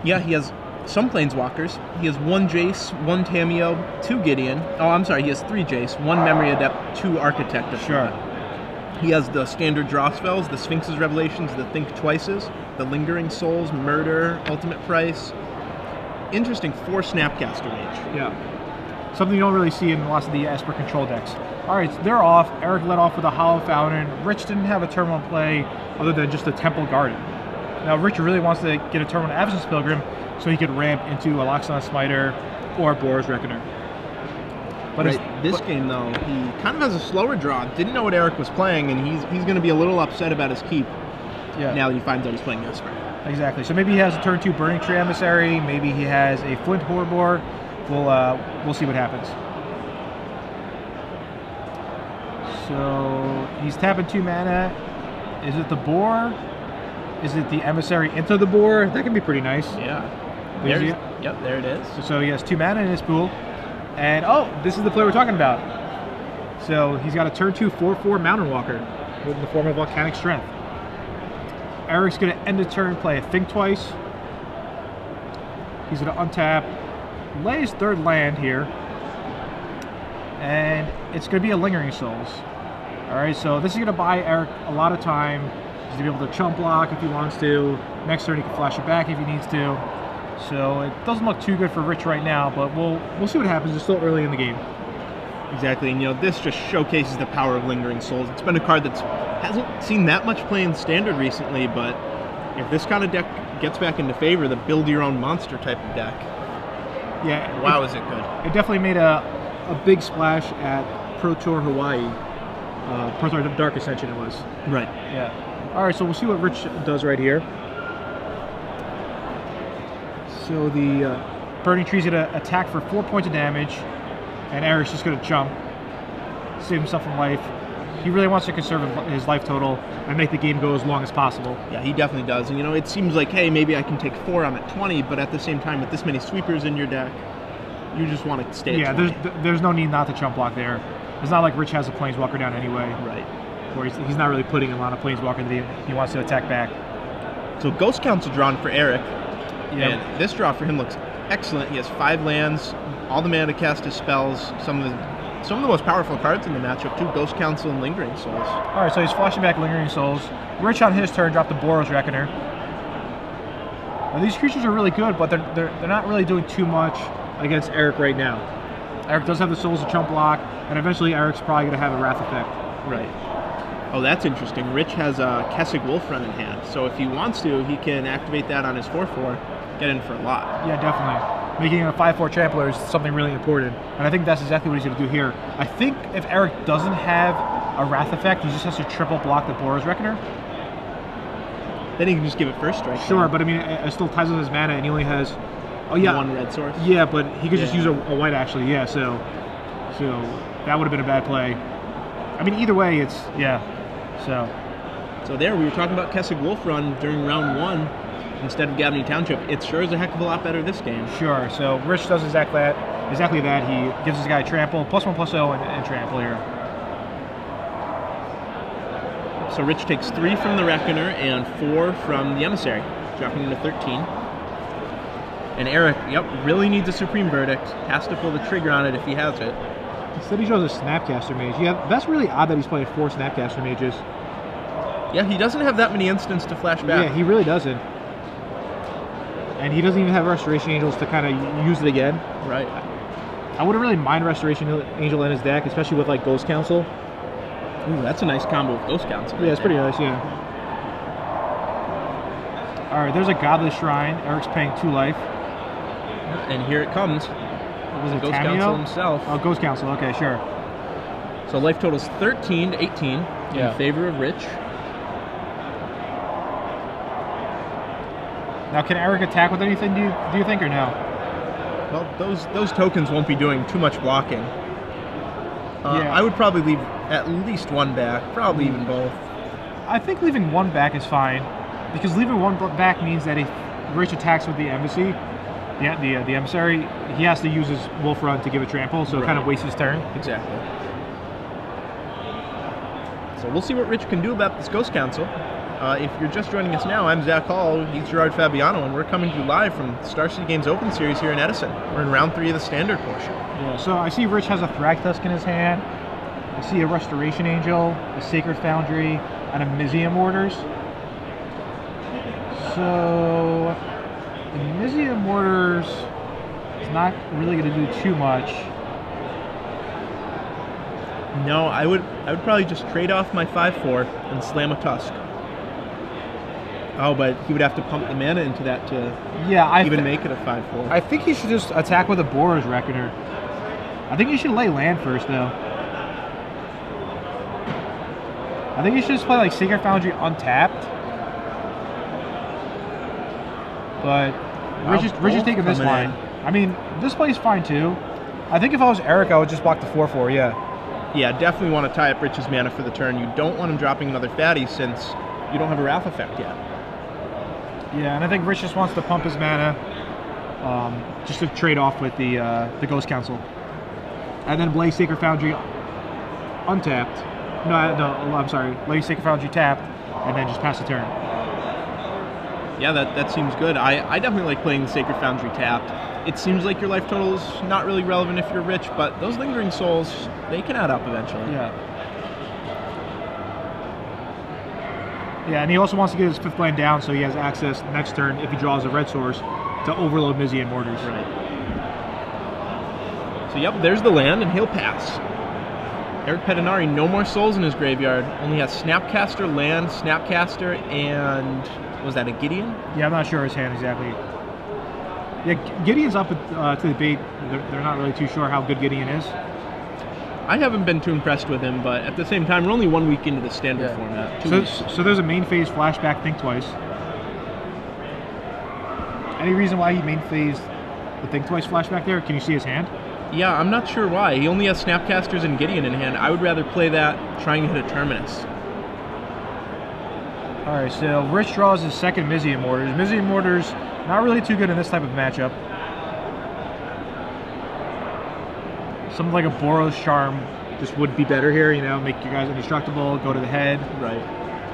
Yeah, he has some Planeswalkers. He has 1 Jace, 1 Tameo, 2 Gideon. Oh, I'm sorry, he has 3 Jace, 1 Memory Adept, 2 Architect. Sure. He has the standard draw spells, the Sphinx's Revelations, the Think Twices, the Lingering Souls, Murder, Ultimate Price. Interesting 4 Snapcaster Mage. Yeah. Something you don't really see in lots of the Esper control decks. All right, so they're off. Eric led off with a Hollow Fountain. Rich didn't have a turn 1 play other than just a Temple Garden. Now, Rich really wants to get a turn 1 Absence Pilgrim so he could ramp into a Loxodon Smiter or Boros Reckoner. But this game, though, he kind of has a slower draw. Didn't know what Eric was playing, and he's going to be a little upset about his keep now that he finds out he's playing Esper. Exactly. So maybe he has a turn 2 Burning Tree Emissary. Maybe he has a Flint Horribore. We'll see what happens. So he's tapping 2 mana. Is it the Boar? Is it the Emissary into the Boar? That can be pretty nice. Yeah. Yep, there it is. So he has 2 mana in his pool. And oh, this is the play we're talking about. So he's got a turn 2 4/4 Mountain Walker in the form of Volcanic Strength. Eric's going to end the turn, play a Think Twice. He's going to untap, lay his 3rd land here, and it's going to be a Lingering Souls. All right, so this is going to buy Eric a lot of time. He's going to be able to chump block if he wants to. Next turn he can flash it back if he needs to. So it doesn't look too good for Rich right now, but we'll see what happens. It's still early in the game. Exactly, and this just showcases the power of Lingering Souls. It's been a card that hasn't seen that much play in Standard recently, but if this kind of deck gets back into favor, the build your own monster type of deck. Yeah. Wow, is it good. It definitely made a big splash at Pro Tour Hawaii. Pro Tour Dark Ascension it was. Right. Yeah. All right, so we'll see what Rich does right here. So the Burning Tree's going to attack for 4 points of damage, and Eric's just going to jump, save himself from life. He really wants to conserve his life total and make the game go as long as possible. Yeah, he definitely does. And it seems like, hey, maybe I can take 4, I'm at 20, but at the same time, with this many sweepers in your deck, you just want to stay at 20. There's no need not to chump block there. It's not like Rich has a Planeswalker down anyway. Right. Or he's not really putting a lot of Planeswalker that he wants to attack back. So Ghost Council drawn for Eric. Yeah. And this draw for him looks excellent. He has 5 lands, all the mana to cast his spells, some of the most powerful cards in the matchup too, Ghost Council and Lingering Souls. All right, so he's flashing back Lingering Souls. Rich on his turn dropped the Boros Reckoner. Now these creatures are really good, but they're not really doing too much against Eric right now. Eric does have the Souls to chump block, and eventually Eric's probably going to have a Wrath effect. Right. Oh, that's interesting. Rich has a Kessig Wolf Run in hand, so if he wants to, he can activate that on his 4/4, get in for a lot. Yeah, definitely. Making a 5/4 Trampler is something really important, and I think that's exactly what he's going to do here. I think if Eric doesn't have a Wrath effect, he just has to triple block the Boros Reckoner. Then he can just give it first strike. Sure, but I mean, it still ties up his mana, and he only has 1 red source. Yeah, but he could just use a white actually. Yeah, so that would have been a bad play. I mean, either way, it's So there, we were talking about Kessig Wolf Run during round 1 instead of Gabney Township. It sure is a heck of a lot better this game. Sure. So Rich does exactly that. He gives this guy trample, +1/+0, and trample here. So Rich takes 3 from the Reckoner and 4 from the Emissary, dropping into 13. And Eric, really needs a Supreme Verdict. Has to pull the trigger on it if he has it. Instead he shows a Snapcaster Mage. Yeah, that's really odd that he's playing 4 Snapcaster Mages. Yeah, he doesn't have that many instants to flash back. Yeah, he really doesn't. And he doesn't even have Restoration Angels to kind of use it again. Right. I wouldn't really mind Restoration Angel in his deck, especially with like Ghost Council. Ooh, that's a nice combo with Ghost Council. Yeah, it's pretty nice, yeah. Alright, there's a Godless Shrine. Eric's paying 2 life. And here it comes. Was it Ghost Tameo? Council himself. Oh, Ghost Council, okay, sure. So life total's 13 to 18 in favor of Rich. Now, can Eric attack with anything, do you think, or no? Well, those tokens won't be doing too much blocking. Yeah. I would probably leave at least 1 back, probably even both. I think leaving 1 back is fine, because leaving 1 back means that if Rich attacks with the Embassy, the Emissary, he has to use his Wolf Run to give a trample, so it kind of wastes his turn. Exactly. So we'll see what Rich can do about this Ghost Council. If you're just joining us now, I'm Zach Hall, he's Gerard Fabiano, and we're coming to you live from Star City Games Open Series here in Edison. We're in round 3 of the standard portion. Yeah, so I see Rich has a Thragtusk in his hand. I see a Restoration Angel, a Sacred Foundry, and a Mizium Orders. So the Mizium Orders is not really going to do too much. No, I would probably just trade off my 5/4 and slam a Tusk. Oh, but he would have to pump the mana into that to even make it a 5/4. I think he should just attack with a Boros Reckoner. I think he should lay land first, though. I think he should just play like Sacred Foundry untapped. But Rich is taking this line. I mean, this play's fine too. I think if I was Eric, I would just block the 4/4. Yeah, definitely want to tie up Rich's mana for the turn. You don't want him dropping another fatty since you don't have a Wrath effect yet. Yeah, and I think Rich just wants to pump his mana, just to trade off with the Ghost Council, and then play Sacred Foundry untapped. No, I'm sorry. Play Sacred Foundry tapped, and then just pass the turn. Yeah, that seems good. I definitely like playing the Sacred Foundry tapped. It seems like your life total is not really relevant if you're Rich, but those Lingering Souls, they can add up eventually. Yeah. Yeah, and he also wants to get his 5th land down so he has access next turn, if he draws a red source, to overload Mizium Orders. Right. So yep, there's the land, and he'll pass. Eric Pettinari, no more souls in his graveyard. Only has Snapcaster, land, Snapcaster, and was that a Gideon? Yeah, I'm not sure his hand exactly. Yeah, Gideon's up to the debate. They're not really too sure how good Gideon is. I haven't been too impressed with him, but at the same time, we're only 1 week into the standard format. So there's a main phase flashback, Think Twice. Any reason why he main phased the Think Twice flashback there? Can you see his hand? Yeah, I'm not sure why. He only has Snapcasters and Gideon in hand. I would rather play that trying to hit a Terminus. Alright, so Rich draws his 2nd Mizium Orders. Mizium Orders, not really too good in this type of matchup. Something like a Boros Charm just would be better here, you know, make you guys indestructible, go to the head. Right.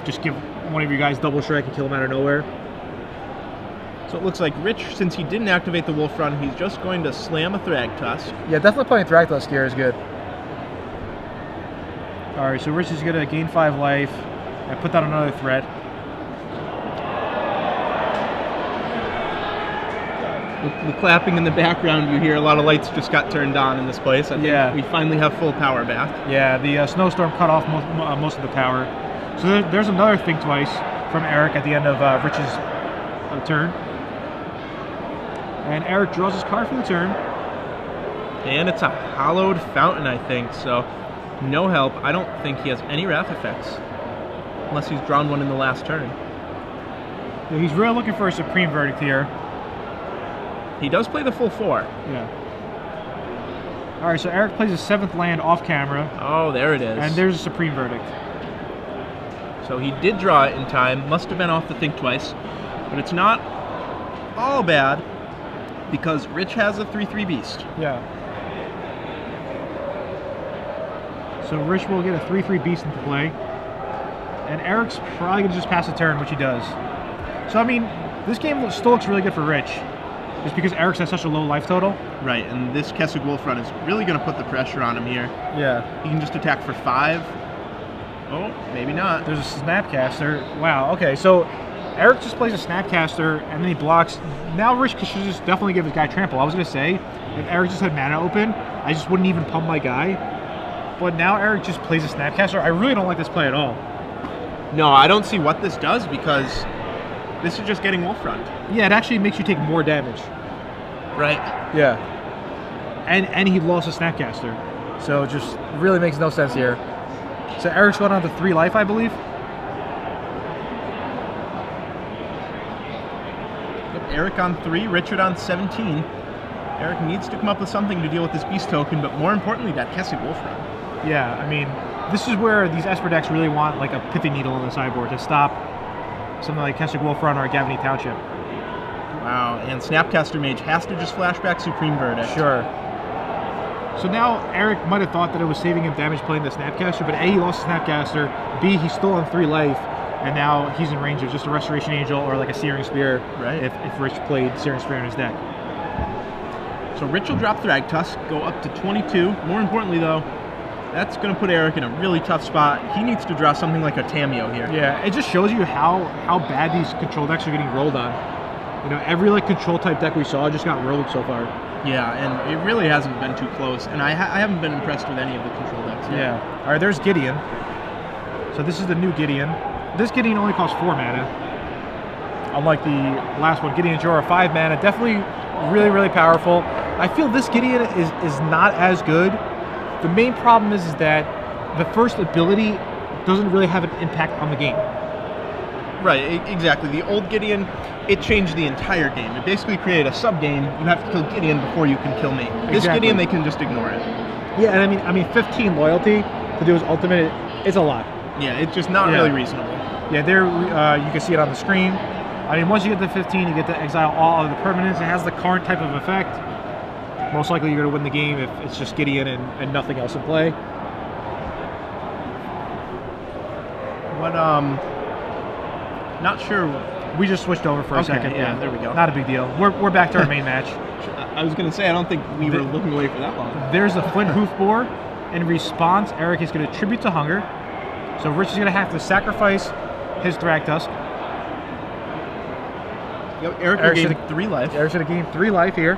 Just give one of you guys double strike and kill him out of nowhere. So it looks like Rich, since he didn't activate the Wolf Run, he's just going to slam a Thragtusk. Yeah, definitely playing Thragtusk here is good. Alright, so Rich is going to gain 5 life and put down another threat. The clapping in the background, you hear a lot of lights just got turned on in this place. I think we finally have full power back. Yeah, the snowstorm cut off most of the power. So there's another Think Twice from Eric at the end of Rich's turn. And Eric draws his card for the turn. And it's a Hallowed Fountain, I think, so no help. I don't think he has any Wrath effects, unless he's drawn one in the last turn. Yeah, he's really looking for a Supreme Verdict here. He does play the full 4. Yeah. Alright, so Eric plays his 7th land off camera. Oh, there it is. And there's a Supreme Verdict. So he did draw it in time. Must have been off the Think Twice. But it's not all bad, because Rich has a 3/3 Beast. Yeah. So Rich will get a 3/3 Beast into play. And Eric's probably going to just pass the turn, which he does. So, I mean, this game still looks really good for Rich. Just because Eric's has such a low life total. Right, and this Kessig Wolf Run is really going to put the pressure on him here. Yeah. He can just attack for 5. Oh, maybe not. There's a Snapcaster. Wow, okay, so Eric just plays a Snapcaster, and then he blocks. Now Rich should just definitely give his guy Trample. I was going to say, if Eric just had mana open, I just wouldn't even pump my guy. But now Eric just plays a Snapcaster. I really don't like this play at all. No, I don't see what this does, because this is just getting Wolf Run. Yeah, it actually makes you take more damage. Right. Yeah. And he lost a Snapcaster. So it just really makes no sense here. So Eric's going on to 3 life, I believe. Eric on 3, Richard on 17. Eric needs to come up with something to deal with this Beast token, but more importantly, that Kessig Wolf Run. Yeah, I mean, this is where these Esper decks really want like a Pithy Needle on the sideboard to stop something like Kessig Wolf Run or Gavany Township. Wow, and Snapcaster Mage has to just flashback Supreme Verdict. Sure. So now Eric might have thought that it was saving him damage playing the Snapcaster, but A, he lost the Snapcaster, B, he's still on 3 life, and now he's in range of just a Restoration Angel or like a Searing Spear. Right. If Rich played Searing Spear in his deck. So Rich will drop Thragtusk, go up to 22. More importantly, though, that's going to put Eric in a really tough spot. He needs to draw something like a Tameo here. Yeah, it just shows you how bad these control decks are getting rolled on. You know, every like control type deck we saw just got rolled so far. Yeah, and it really hasn't been too close. And I haven't been impressed with any of the control decks yet. Yeah. All right, there's Gideon. So this is the new Gideon. This Gideon only costs 4 mana. Unlike the last one, Gideon Jorah, 5 mana. Definitely really, really powerful. I feel this Gideon is not as good. The main problem is that the first ability doesn't really have an impact on the game. Right, exactly. The old Gideon, it changed the entire game. It basically created a sub-game. You have to kill Gideon before you can kill me. This Exactly. Gideon, they can just ignore it. Yeah, and I mean 15 loyalty to do his ultimate, it's a lot. Yeah, it's just not really reasonable. Yeah, there you can see it on the screen. I mean, once you get to 15, you get to exile all of the permanents. It has the current type of effect. Most likely you're going to win the game if it's just Gideon and nothing else in play. What, not sure. We just switched over for a second. Yeah, there we go. Not a big deal. We're back to our main match. I was going to say, I don't think we were looking away for that long. There's the Flint Hoof Boar. In response, Eric is going to Tribute to Hunger. So Rich is going to have to sacrifice his Thragtusk. Yep, Eric will gain 3 life. Eric's going to gain 3 life here.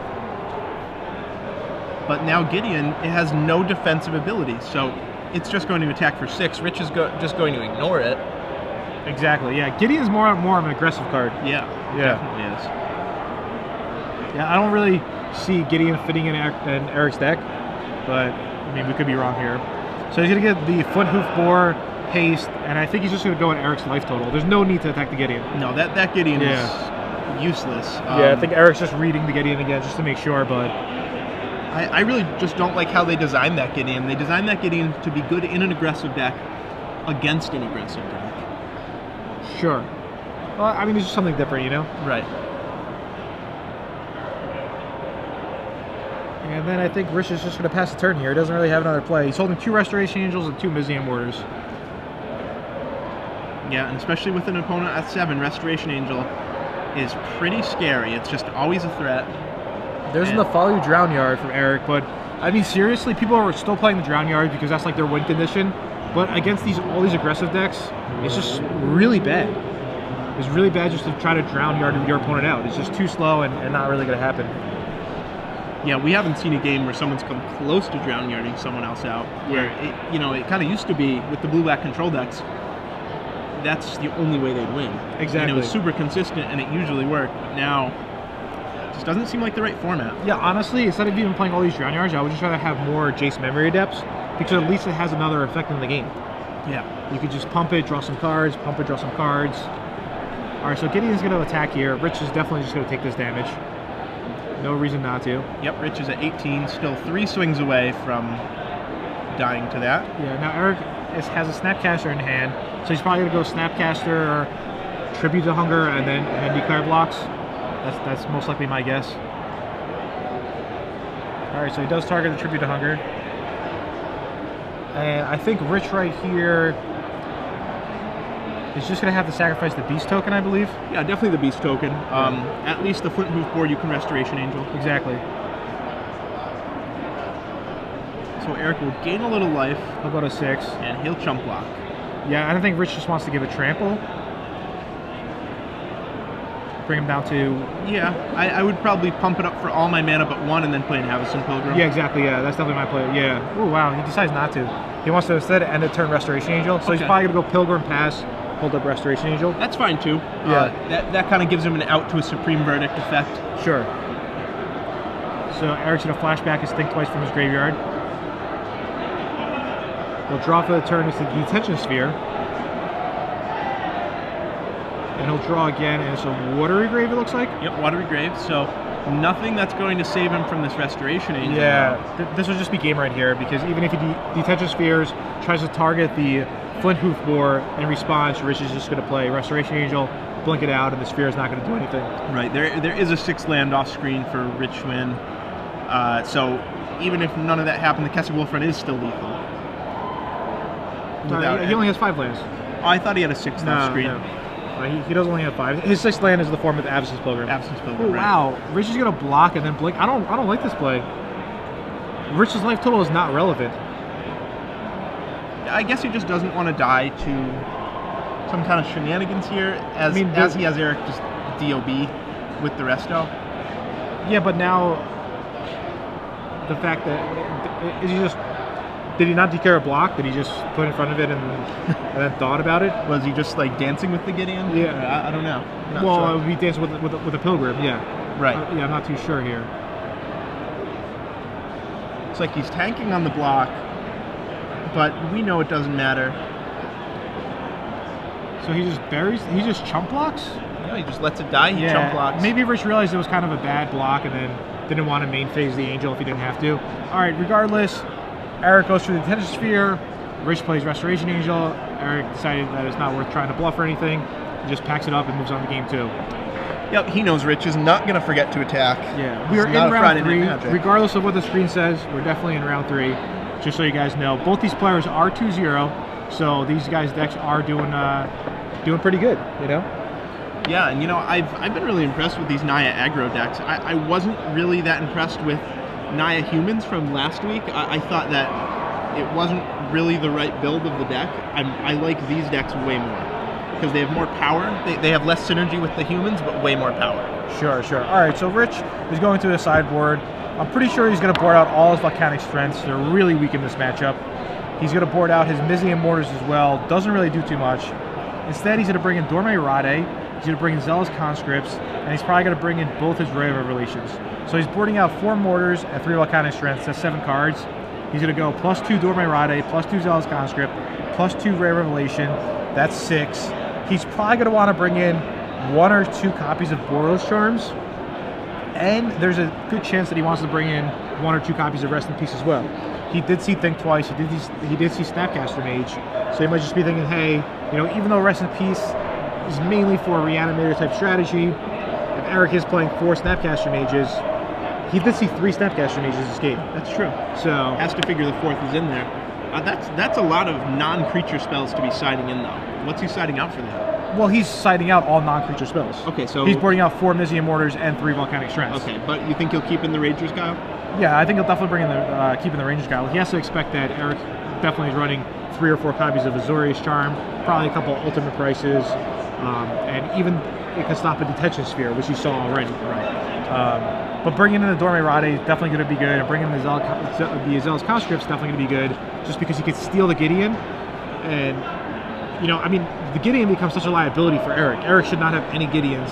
But now Gideon, it has no defensive ability, so it's just going to attack for 6. Rich is just going to ignore it. Exactly, yeah. Gideon's more of an aggressive card. Yeah, definitely is. Yeah, I don't really see Gideon fitting in Eric's deck, but I mean, we could be wrong here. So he's going to get the Flint Hoof Boar, haste, and I think he's just going to go in Eric's life total. There's no need to attack the Gideon. No, that Gideon is useless. Yeah, I think Eric's just reading the Gideon again just to make sure, but I really just don't like how they designed that Gideon. They designed that Gideon to be good in an aggressive deck against an aggressive deck. Sure. Well, I mean, it's just something different, you know? Right. And then I think Rich is just going to pass the turn here. He doesn't really have another play. He's holding 2 Restoration Angels and 2 Mizium Warders. Yeah, and especially with an opponent at 7, Restoration Angel is pretty scary. It's just always a threat. There's the Follow You Drown Yard from Eric, but I mean, seriously, people are still playing the Drown Yard because that's like their win condition. But against all these aggressive decks, it's just really bad. It's really bad just to try to Drown Yard your opponent out. It's just too slow and not really going to happen. Yeah, we haven't seen a game where someone's come close to Drown Yarding someone else out. Where it kind of used to be with the blue-black control decks. That's the only way they'd win. Exactly. And it was super consistent, and it usually worked. But now, it just doesn't seem like the right format. Yeah, honestly, instead of even playing all these Drown Yards, I would just rather have more Jace Memory Adepts, because at least it has another effect in the game. Yeah. You could just pump it, draw some cards, pump it, draw some cards. All right, so Gideon's going to attack here. Rich is definitely just going to take this damage. No reason not to. Yep, Rich is at 18, still 3 swings away from dying to that. Yeah, now Eric has a Snapcaster in hand, so he's probably going to go Snapcaster or Tribute to Hunger and then Declare blocks. That's most likely my guess. All right, so he does target the Tribute to Hunger. And I think Rich right here is just going to have to sacrifice the Beast token, I believe. Yeah, definitely the Beast token. At least the Flint Hoof Board, you can Restoration Angel. Exactly. So Eric will gain a little life. He'll go to 6. And he'll chump block. Yeah, I don't think Rich just wants to give a trample. Bring him down to... Yeah, I would probably pump it up for all my mana but 1 and then play an Havison Pilgrim. Yeah, exactly, yeah. That's definitely my play. Yeah. Oh, wow, he decides not to. He wants to instead end a turn Restoration Angel. So he's probably going to go Pilgrim, pass, hold up Restoration Angel. That's fine too. Yeah. That kind of gives him an out to a Supreme Verdict effect. Sure. So Eric's going to flashback his Think Twice from his graveyard. He'll draw for the turn into the Detention Sphere. And he'll draw again, and it's a Watery Grave, it looks like? Yep, Watery Grave. So nothing that's going to save him from this Restoration Angel. Yeah, this will just be game right here, because even if he Detention Spheres, tries to target the Flint Hoof Boar, in response, Rich is just going to play Restoration Angel, blink it out, and the Sphere is not going to do anything. Right, there is a 6 land off screen for Rich Nguyen. So even if none of that happened, the Keswick Wolf Run is still lethal. He only has 5 lands. Oh, I thought he had a 6th screen. No. He does only have 5. His 6th land is the form of Absence Pilgrim. Absence Pilgrim, right. Wow. Rich is going to block and then blink. I don't like this play. Rich's life total is not relevant. I guess he just doesn't want to die to some kind of shenanigans here, as he has Eric just DOB with the resto. Yeah, but now the fact that did he not declare a block? Did he just put in front of it and then thought about it? Was he just like dancing with the Gideon? Yeah, I don't know. Well, sure. It would be dancing with a pilgrim. Yeah, right. Yeah, I'm not too sure here. It's like he's tanking on the block, but we know it doesn't matter. So he just buries. He just chump blocks. Yeah, he just lets it die. He chump blocks. Maybe Rich realized it was kind of a bad block and then didn't want to main phase the Angel if he didn't have to. All right, regardless, Eric goes through the Detention Sphere. Rich plays Restoration Angel. Eric decided that it's not worth trying to bluff or anything. He just packs it up and moves on to game 2. Yep, he knows Rich is not going to forget to attack. Yeah, we are in round 3. Regardless of what the screen says, we're definitely in round 3. Just so you guys know, both these players are 2-0, so these guys' decks are doing pretty good, you know? Yeah, and you know, I've been really impressed with these Naya aggro decks. I wasn't really that impressed with Naya humans from last week. I thought that it wasn't really the right build of the deck. I like these decks way more because they have more power. They have less synergy with the humans, but way more power. Sure. All right, so Rich is going to the sideboard. I'm pretty sure he's going to board out all his volcanic strengths. They're really weak in this matchup. He's going to board out his Mizian Mortars as well. Doesn't really do too much. Instead, he's going to bring in Dorme Rade. He's going to bring in Zealous Conscripts, and he's probably going to bring in both his Ray of Revelations. So he's boarding out 4 Mortars and 3 Volcanic Strengths. That's 7 cards. He's going to go +2 Dorme Rade, +2 Zealous Conscript, +2 Ray Revelation. That's 6. He's probably going to want to bring in 1 or 2 copies of Boros Charms. And there's a good chance that he wants to bring in 1 or 2 copies of Rest in Peace as well. He did see Think Twice. He did see Snapcaster Mage. So he might just be thinking, hey, you know, even though Rest in Peace is mainly for a Reanimator type strategy, if Eric is playing 4 Snapcaster Mages, he did see 3 Snapcaster Mages this game. That's true. So has to figure the 4th is in there. That's a lot of non-creature spells to be siding in, though. What's he siding out for that? Well, he's siding out all non-creature spells. Okay, so he's boarding out 4 Mizian Mortars and 3 Volcanic Strengths. Okay, but you think he'll keep in the Rangers guile? Yeah, I think he'll definitely bring in the keep in the Rangers guile. He has to expect that Eric definitely is running 3 or 4 copies of Azorius Charm, probably a couple of Ultimate Prices, and even it can stop a Detention Sphere, which you saw already. Right. But bringing in the Dorme Rade is definitely going to be good, and bringing in the Zealous Conscripts is definitely going to be good, just because he could steal the Gideon, and you know, I mean, the Gideon becomes such a liability for Eric. Eric should not have any Gideons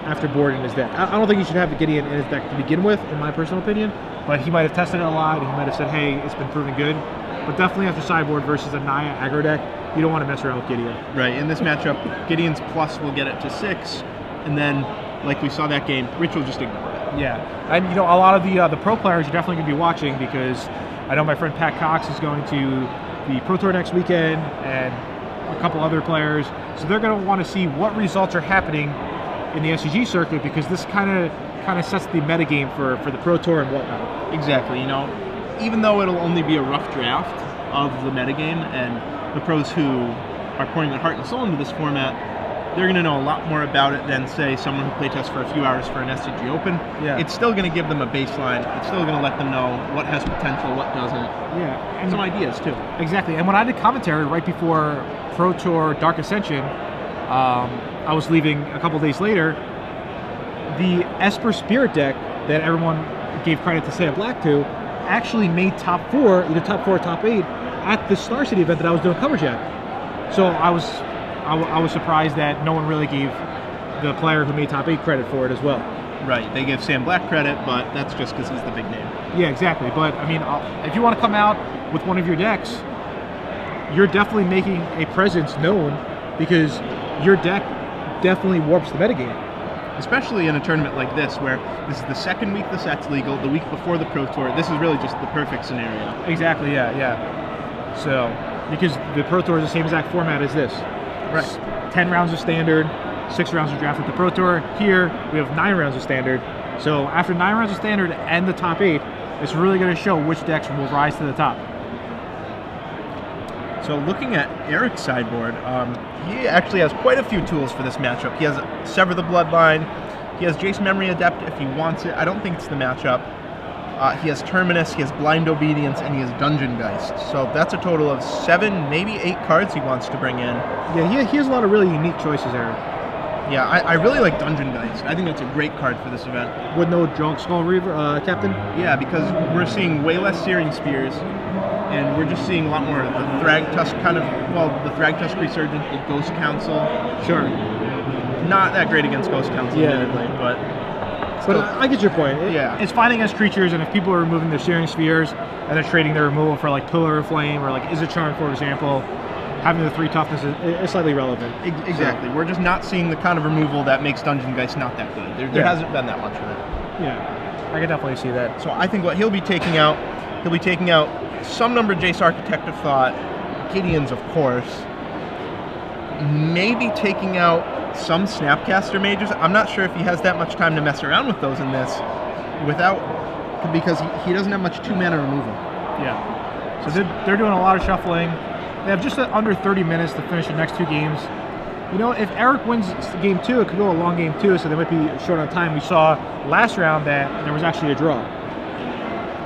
after board in his deck. I don't think he should have the Gideon in his deck to begin with, in my personal opinion, but he might have tested it a lot, and he might have said, hey, it's been proven good. But definitely after sideboard versus a Naya aggro deck, you don't want to mess around with Gideon. Right, in this matchup, Gideon's plus will get it to 6, and then, like we saw that game, Rich will just ignore it. Yeah, and you know, a lot of the pro players you're definitely going to be watching, because I know my friend Pat Cox is going to the Pro Tour next weekend, and a couple other players, so they're going to want to see what results are happening in the SCG circuit, because this kind of sets the metagame for the Pro Tour and whatnot. Exactly. You know, even though it'll only be a rough draft of the metagame, and the pros who are pouring their heart and soul into this format, they're going to know a lot more about it than, say, someone who playtests for a few hours for an SCG Open. Yeah. It's still going to give them a baseline. It's still going to let them know what has potential, what doesn't. Yeah, and some ideas too. Exactly. And when I did commentary right before Pro Tour Dark Ascension, I was leaving a couple days later. The Esper Spirit deck that everyone gave credit to Say Black to actually made top 4, either top 4 or top 8, at the Star City event that I was doing coverage at. So I was surprised that no one really gave the player who made top 8 credit for it as well. Right, they give Sam Black credit, but that's just because he's the big name. Yeah, exactly. But I mean, if you want to come out with one of your decks, you're definitely making a presence known, because your deck definitely warps the metagame. Especially in a tournament like this, where this is the second week the set's legal, the week before the Pro Tour. This is really just the perfect scenario. Exactly, yeah. So, because the Pro Tour is the same exact format as this. Right. 10 rounds of Standard, 6 rounds of draft at the Pro Tour. Here, we have 9 rounds of Standard. So, after 9 rounds of Standard and the top 8, it's really going to show which decks will rise to the top. So looking at Eric's sideboard, he actually has quite a few tools for this matchup. He has Sever the Bloodline, he has Jace Memory Adept if he wants it. I don't think it's the matchup. He has Terminus, he has Blind Obedience, and he has Dungeon Geist. So that's a total of 7, maybe 8 cards he wants to bring in. Yeah, he has a lot of really unique choices, Eric. Yeah, I really like Dungeon Geist. I think that's a great card for this event. With no Drunk Skull Reaver, Captain? Yeah, because we're seeing way less Searing Spears, and we're just seeing a lot more of the Thragtusk kind of, well, the Thragtusk Resurgent, the Ghost Council. Sure. Not that great against Ghost Council, admittedly, but... But I get your point. Yeah. It's fighting against creatures, and if people are removing their Searing Spheres, and they're trading their removal for, like, Pillar of Flame, or, like, Is a Charm, for example, having the 3 toughness is slightly relevant. Exactly. So. We're just not seeing the kind of removal that makes Dungeon Geist not that good. There hasn't been that much of it. Yeah, I can definitely see that. So I think what he'll be taking out some number of Jace Architect of Thought, Gideon's, of course, maybe taking out some Snapcaster Mages. I'm not sure if he has that much time to mess around with those in this, because he doesn't have much 2-mana removal. Yeah. So they're doing a lot of shuffling. They have just under 30 minutes to finish the next 2 games. You know, if Eric wins game 2, it could go a long game 2, so they might be short on time. We saw last round that there was actually a draw.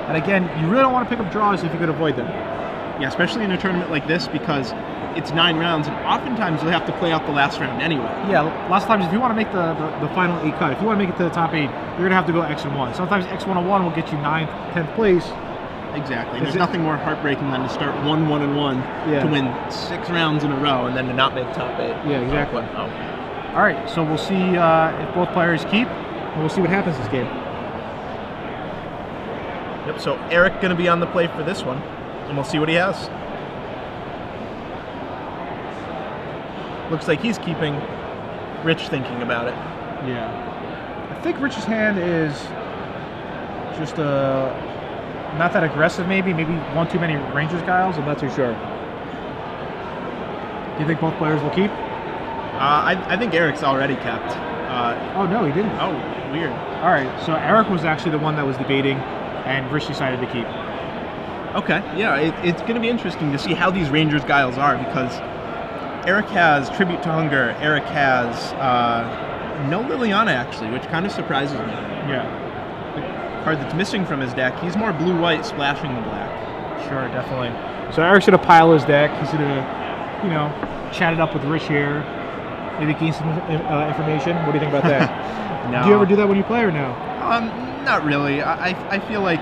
And again, you really don't want to pick up draws if you could avoid them. Yeah, especially in a tournament like this, because it's 9 rounds, and oftentimes you'll have to play out the last round anyway. Yeah, lots of times if you want to make the final 8 cut, if you want to make it to the top 8, you're going to have to go X and 1. Sometimes X101 will get you 9th, 10th place. Exactly. There's nothing more heartbreaking than to start 1-1-1 to win 6 rounds in a row and then to not make top 8. Yeah, exactly. All right, so we'll see if both players keep, and we'll see what happens this game. Yep, so Eric going to be on the play for this one, and we'll see what he has. Looks like he's keeping. Rich thinking about it. Yeah. I think Rich's hand is just not that aggressive, maybe one too many Rangers Guiles. I'm not too sure. Do you think both players will keep? I think Eric's already kept. Oh, no, he didn't. Oh, weird. All right, so Eric was actually the one that was debating, and Rich decided to keep. Okay, yeah, it's going to be interesting to see how these Rangers Guiles are, because Eric has Tribute to Hunger. Eric has no Liliana, actually, which kind of surprises me. Yeah. Card that's missing from his deck. He's more blue-white, splashing the black. Sure, definitely. So Eric's going to pile his deck. He's going to, you know, chat it up with Rich here. Maybe gain some information. What do you think about that? No. Do you ever do that when you play or no? Not really. I feel like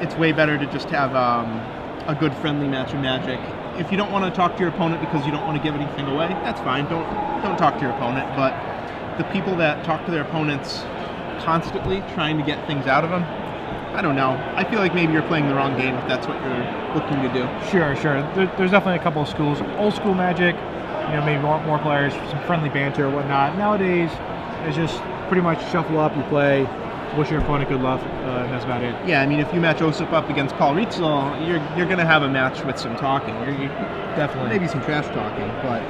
it's way better to just have a good friendly match of Magic. If you don't want to talk to your opponent because you don't want to give anything away, that's fine. Don't talk to your opponent. But the people that talk to their opponents constantly trying to get things out of them, I don't know. I feel like maybe you're playing the wrong game if that's what you're looking to do. Sure. There's definitely a couple of schools. Old school Magic, you know, maybe want more players, some friendly banter or whatnot. Nowadays, it's just pretty much shuffle up, you play, wish your opponent good luck, and that's about it. Yeah, I mean, if you match Osip up against Paul Ritzel, you're going to have a match with some talking. Definitely. Maybe some trash talking, but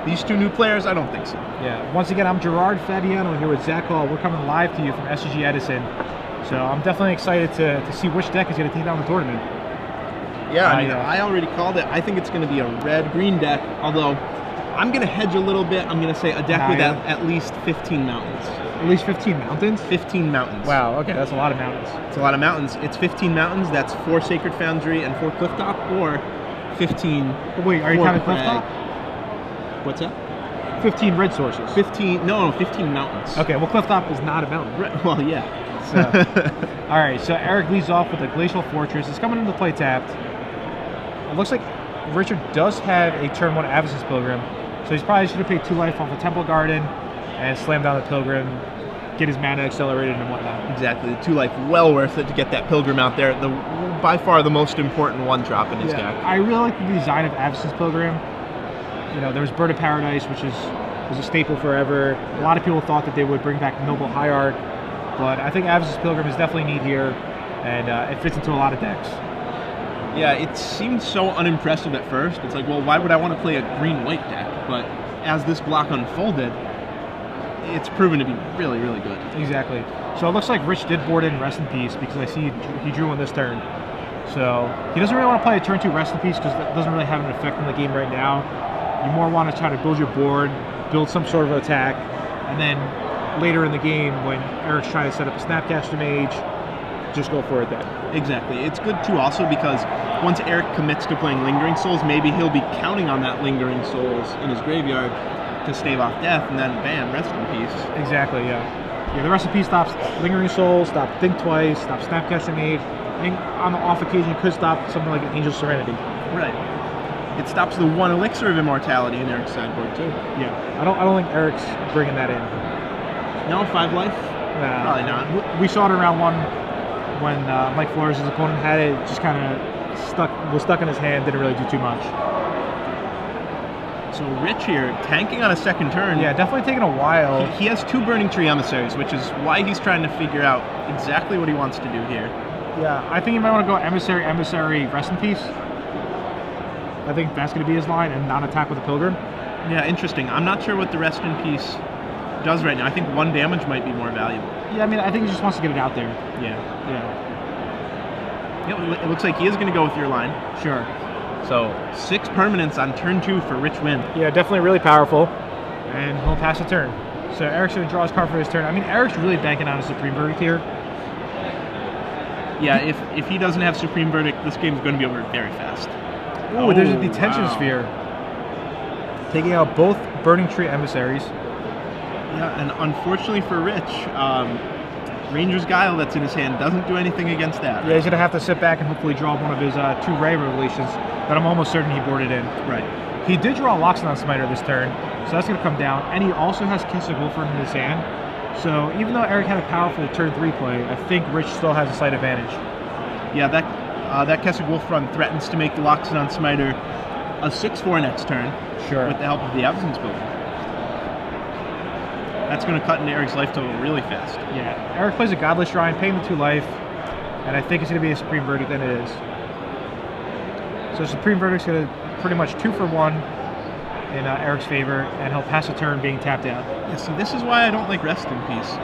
these 2 new players, I don't think so. Yeah. Once again, I'm Gerard Fabiano here with Zach Hall. We're coming live to you from SCG Edison. So I'm definitely excited to see which deck is going to take down the tournament. Yeah, I mean, I already called it. I think it's going to be a red-green deck, although I'm going to hedge a little bit. I'm going to say a deck with at least 15 mountains. At least 15 mountains? 15 mountains. Wow, okay, that's a lot of mountains. It's a lot of mountains. It's 15 mountains. That's 4 Sacred Foundry and 4 Clifftop, or 15... Wait, are you counting Clifftop? What's that? 15 red sources. 15 mountains. Okay, well, Clifftop is not a mountain. Right, well, yeah. So, all right, so Eric leads off with a Glacial Fortress. It's coming into play tapped. It looks like Richard does have a turn 1 Avacyn's Pilgrim, so he's probably should have paid 2 life off a Temple Garden and slam down the Pilgrim, get his mana accelerated and whatnot. Exactly, the 2 life, well worth it to get that Pilgrim out there. By far the most important 1-drop in his deck. I really like the design of Avacyn's Pilgrim. You know, there was Bird of Paradise, which was a staple forever. A lot of people thought that they would bring back Noble Hierarch, but I think Avacyn's Pilgrim is definitely neat here, and it fits into a lot of decks. Yeah, it seemed so unimpressive at first. It's like, well, why would I want to play a green-white deck? But as this block unfolded, it's proven to be really, really good. Exactly. So it looks like Rich did board in Rest in Peace, because I see he drew on this turn. So he doesn't really want to play a turn 2 Rest in Peace because that doesn't really have an effect on the game right now. You more want to try to build your board, build some sort of attack, and then later in the game when Eric's trying to set up a Snapcaster Mage, just go for it then. Exactly. It's good too also because once Eric commits to playing Lingering Souls, maybe he'll be counting on that Lingering Souls in his graveyard to stave off death, and then bam, Rest in Peace. Exactly, yeah. Yeah, the Rest in Peace stops Lingering Souls, stop Think Twice, stop Snapcaster Mage, and on the off occasion you could stop something like an Angel Serenity. Right. It stops the 1 Elixir of Immortality in Eric's sideboard too. Yeah, I don't think Eric's bringing that in. No, 5 life? Nah, probably not. We saw it in round 1 when Mike Flores' opponent had it. Just kind of was stuck in his hand, didn't really do too much. So Rich here, tanking on a second turn. Yeah, definitely taking a while. He has 2 Burning Tree Emissaries, which is why he's trying to figure out exactly what he wants to do here. Yeah, I think he might want to go Emissary, Rest in Peace. I think that's going to be his line, and not attack with a Pilgrim. Yeah, interesting. I'm not sure what the Rest in Peace does right now. I think 1 damage might be more valuable. Yeah, I mean, I think he just wants to get it out there. Yeah. Yeah. It looks like he is going to go with your line. Sure. So 6 permanents on turn 2 for Rich Win. Yeah, definitely really powerful, and he'll pass the turn. So Eric's going to draw his card for his turn. I mean, Eric's really banking on a Supreme Verdict here. Yeah, if he doesn't have Supreme Verdict, this game's going to be over very fast. Oh, there's a Detention Sphere. Taking out both Burning Tree Emissaries. Yeah, and unfortunately for Rich, Ranger's Guile that's in his hand doesn't do anything against that. Yeah, he's going to have to sit back and hopefully draw one of his 2 Ray Revelations that I'm almost certain he boarded in. Right. He did draw a Loxodon Smiter this turn, so that's going to come down. And he also has Kessig Wolfram in his hand. So even though Eric had a powerful turn 3 play, I think Rich still has a slight advantage. Yeah, that Kessig Wolf run threatens to make the Loxodon Smiter a 6/4 next turn. Sure. With the help of the Absence Builder. That's going to cut into Eric's life total really fast. Yeah, Eric plays a Godless Shrine, paying the 2 life, and I think it's going to be a Supreme Verdict, and it is. So Supreme Verdict's going to pretty much 2 for 1 in Eric's favor, and he'll pass a turn being tapped out. Yeah, see, this is why I don't like Rest in Peace.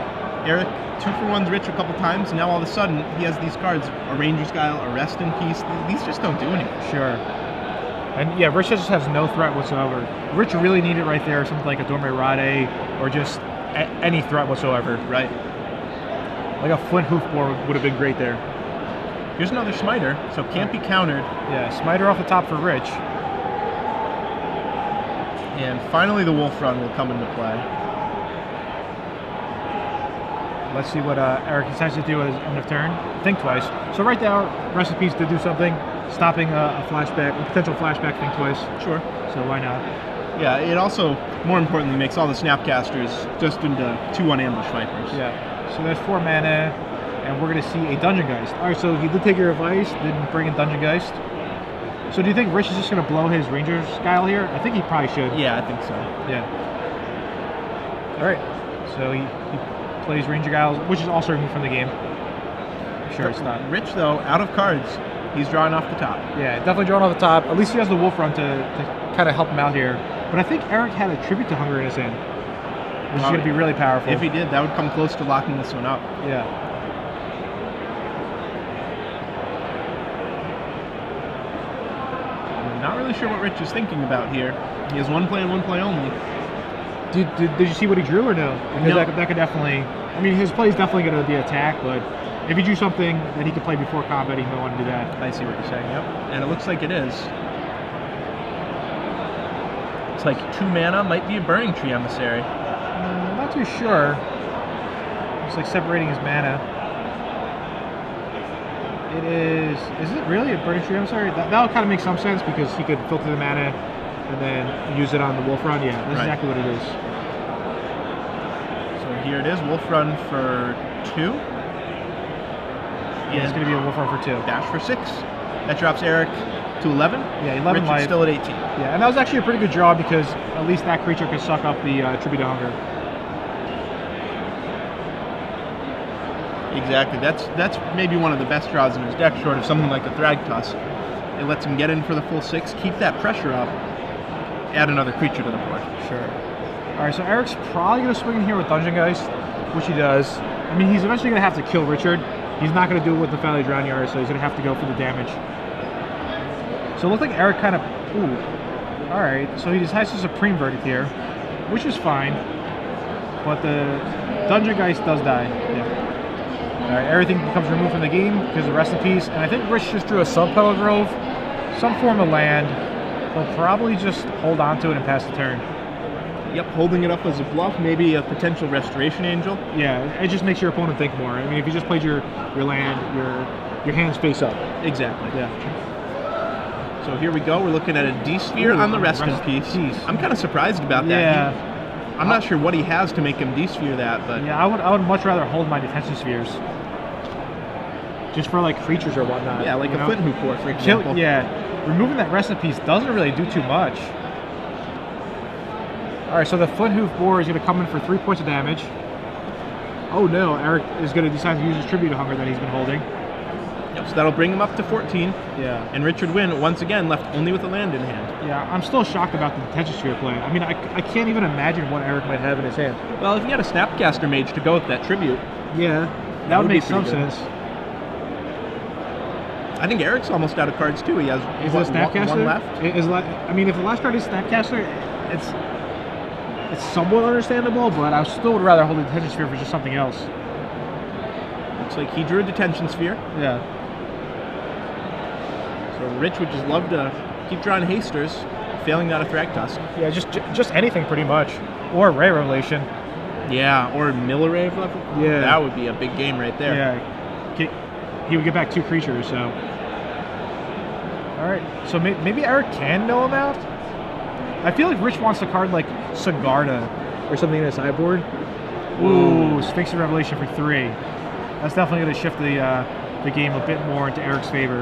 Eric 2 for 1's Rich a couple times, and now all of a sudden he has these cards, a Ranger's Guile, a Rest in Peace. These just don't do anything. Sure. And yeah, Rich just has no threat whatsoever. Rich really needed right there something like a Dorme Rade or just any threat whatsoever. Right. Like a Flint Hoofboard would have been great there. Here's another Smiter, so can't be countered. Yeah, Smiter off the top for Rich. And finally the Wolf Run will come into play. Let's see what Eric decides to do at his end of turn. Think Twice. So right now, Rest in Peace did do something, stopping a flashback, a potential flashback Think Twice. Sure. So why not? Yeah, it also, more importantly, makes all the Snapcasters just into 2/1 Ambush Vipers. Yeah. So there's 4 mana, and we're going to see a Dungeon Geist. All right, so he did take your advice, didn't bring in Dungeon Geist. So do you think Rich is just going to blow his Ranger's Guile here? I think he probably should. Yeah, I think so. Yeah. All right. So he plays Ranger Guile, which is also removed from the game. Sure, it's not. Rich, though, out of cards, he's drawing off the top. Yeah, definitely drawing off the top. At least he has the Wolf Run to kind of help him out here. But I think Eric had a Tribute to Hunger in his hand, which is going to be really powerful. If he did, that would come close to locking this one up. Yeah. I'm not really sure what Rich is thinking about here. He has 1 play and 1 play only. Did you see what he drew or no? Because no. that could definitely... I mean, his play is definitely going to be attack, but if he drew something that he could play before combat, he might want to do that. I see what you're saying, yep. And it looks like it is. It's like 2 mana, might be a Burning Tree Emissary. I'm not too sure. It's like separating his mana. It is it really a Burning Tree Emissary? That would kind of make some sense because he could filter the mana and then use it on the Wolf Run. Yeah, that's right. Exactly what it is. So here it is, Wolf Run for 2. Yeah, it's going to be a Wolf Run for 2. Dash for 6. That drops Eric to 11. Yeah, 11 Rich life. is still at 18. Yeah, and that was actually a pretty good draw because at least that creature could suck up the Tribute to Hunger. Exactly. That's maybe one of the best draws in his deck, short of something like the Thragtusk. It lets him get in for the full 6, keep that pressure up, add another creature to the board. Sure. All right, so Eric's probably going to swing in here with Dungeon Geist, which he does. I mean, he's eventually going to have to kill Richard, He's not going to do it with the Valley Drown Yard, so he's going to have to go for the damage. So it looked like Eric kind of... Ooh. Alright, so he decides to Supreme Verdict here, which is fine. But the Dungeon Geist does die. Yeah. Alright, everything becomes removed from the game because of Rest in Peace. And I think Rich just drew a Subpetal Grove, some form of land. He'll probably just hold on to it and pass the turn. Yep, holding it up as a bluff, maybe a potential Restoration Angel. Yeah, it just makes your opponent think more. I mean, if you just played your land, your hands face up. Exactly. Yeah. So here we go. We're looking at a D-Sphere on the Rest in Peace. I'm kind of surprised about that. Yeah. I'm not sure what he has to make him D-Sphere that, but... Yeah, I would much rather hold my Detention Spheres. Just for, like, creatures or whatnot. Yeah, like a Flint Hoop War, for example. Yeah. Removing that Rest in Peace doesn't really do too much. Alright, so the Flint Hoof Boar is going to come in for 3 points of damage. Oh no, Eric is going to decide to use his Tribute to Hunger that he's been holding. Yep, so that'll bring him up to 14. Yeah. And Richard Nguyen, once again, left only with a land in hand. Yeah, I'm still shocked about the Detention Sphere play. I mean, I can't even imagine what Eric might have in his hand. Well, if he had a Snapcaster Mage to go with that Tribute... Yeah, that would make some good. sense. I think Eric's almost out of cards, too. He has is it a Snapcaster? One left. I mean, if the last card is Snapcaster, it's somewhat understandable, but I still would rather hold the Detention Sphere for just something else. Looks like he drew a Detention Sphere. Yeah. So Rich would just love to keep drawing Hasters, failing that a Thragtusk. Yeah, just anything pretty much. Or Ray Revelation. Yeah, or Mill Array of Level. Yeah. That would be a big game right there. Yeah. He would get back 2 creatures, so... Alright, so maybe Eric can mill him out? I feel like Rich wants a card like Sigarda or something in his sideboard. Ooh, Sphinx of Revelation for 3. That's definitely going to shift the game a bit more into Eric's favor.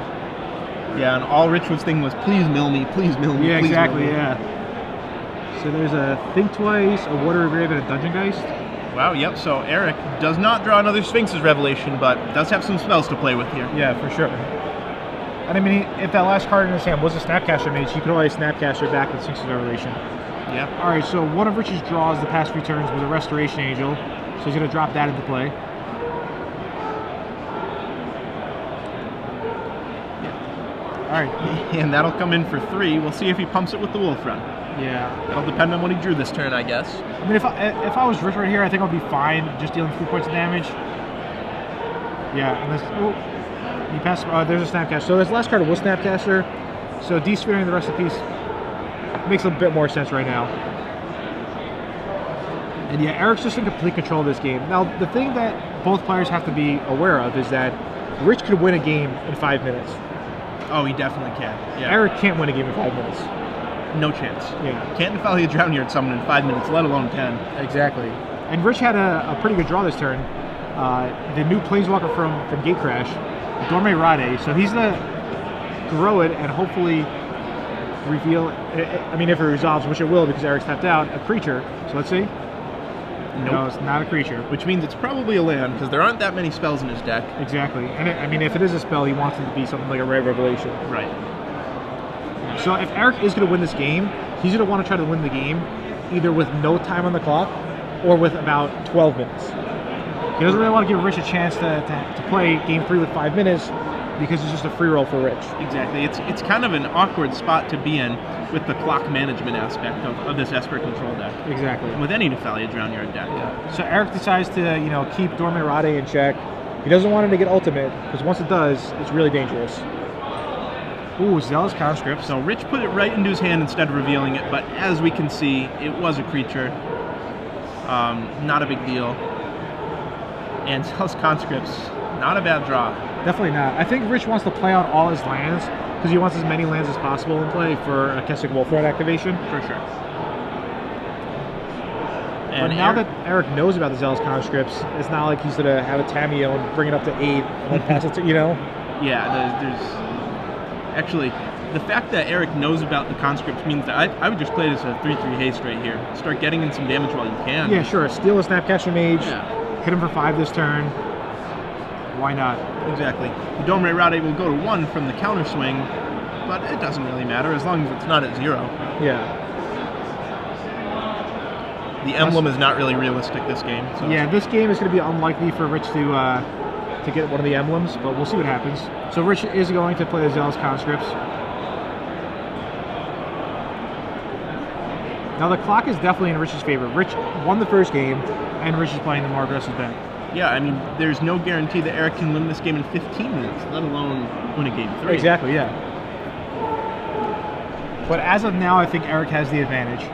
Yeah, and all Rich was thinking was, please mill me, please mill me, yeah, please exactly, mill me. Yeah. So there's a Think Twice, a Water Grave, and a Dungeon Geist. Wow, yep, so Eric does not draw another Sphinx's Revelation, but does have some spells to play with here. Yeah, for sure. And I mean, if that last card in his hand was a Snapcaster Mage, he could always Snapcaster back with Sphinx's Revelation. Yeah. Alright, so one of Rich's draws the past few turns was a Restoration Angel, so he's going to drop that into play. Alright. And that'll come in for 3. We'll see if he pumps it with the Wolf Run. Yeah. It'll depend on what he drew this turn, I guess. I mean, if I was Rich right here, I think I'll be fine just dealing 3 points of damage. Yeah, and this... Oh, he passed... there's a Snapcaster. So this last card was Snapcaster. So D-Sphering the Rest of the Piece makes a bit more sense right now. And yeah, Eric's just in complete control of this game. Now, the thing that both players have to be aware of is that Rich could win a game in 5 minutes. Oh, he definitely can. Yeah. Eric can't win a game in 5 minutes. No chance. Yeah. Can't Nephalia Drown Yard summon in 5 minutes, let alone 10. Exactly. And Rich had a pretty good draw this turn. The new Planeswalker from Gatecrash, Dorme Rade. So he's going to grow it and hopefully reveal, I mean, if it resolves, which it will because Eric's tapped out, a creature. So let's see. Nope. No, it's not a creature. Which means it's probably a land, because there aren't that many spells in his deck. Exactly. And I mean, if it is a spell, he wants it to be something like a Ray Revelation. Right. So if Eric is going to win this game, he's going to want to try to win the game either with no time on the clock or with about 12 minutes. He doesn't really want to give Rich a chance to play game 3 with 5 minutes because it's just a free roll for Rich. Exactly. It's kind of an awkward spot to be in with the clock management aspect of this Esper control deck. Exactly. With any Nephalia Drown Yard deck. Yeah. So Eric decides to, keep Dorme Rade in check. He doesn't want him to get ultimate because once it does, it's really dangerous. Ooh, Zealous Conscript. So Rich put it right into his hand instead of revealing it, but as we can see, it was a creature. Not a big deal. And Zealous Conscript's not a bad draw. Definitely not. I think Rich wants to play out all his lands because he wants as many lands as possible in play for a Keswick Wolfrod activation. For sure. But now that Eric knows about the Zealous Conscripts, it's not like he's going to have a Tamiyo and bring it up to 8 and then pass it to, Yeah, there's... Actually, the fact that Eric knows about the conscripts means that I would just play this as a 3/3 haste right here. Start getting in some damage while you can. Yeah, sure. Steal a Snapcaster Mage. Yeah. Hit him for 5 this turn. Why not? Exactly. The Dorme Rade will go to 1 from the counter swing, but it doesn't really matter as long as it's not at 0. Yeah. The emblem is not really realistic this game. So. Yeah, this game is going to be unlikely for Rich to to get one of the emblems, but we'll see what happens. So Rich is going to play the Zealous Conscripts. Now the clock is definitely in Rich's favor. Rich won the first game, and Rich is playing the more aggressive deck. Yeah, I mean, there's no guarantee that Eric can win this game in 15 minutes, let alone win a game 3. Exactly, yeah. But as of now, I think Eric has the advantage.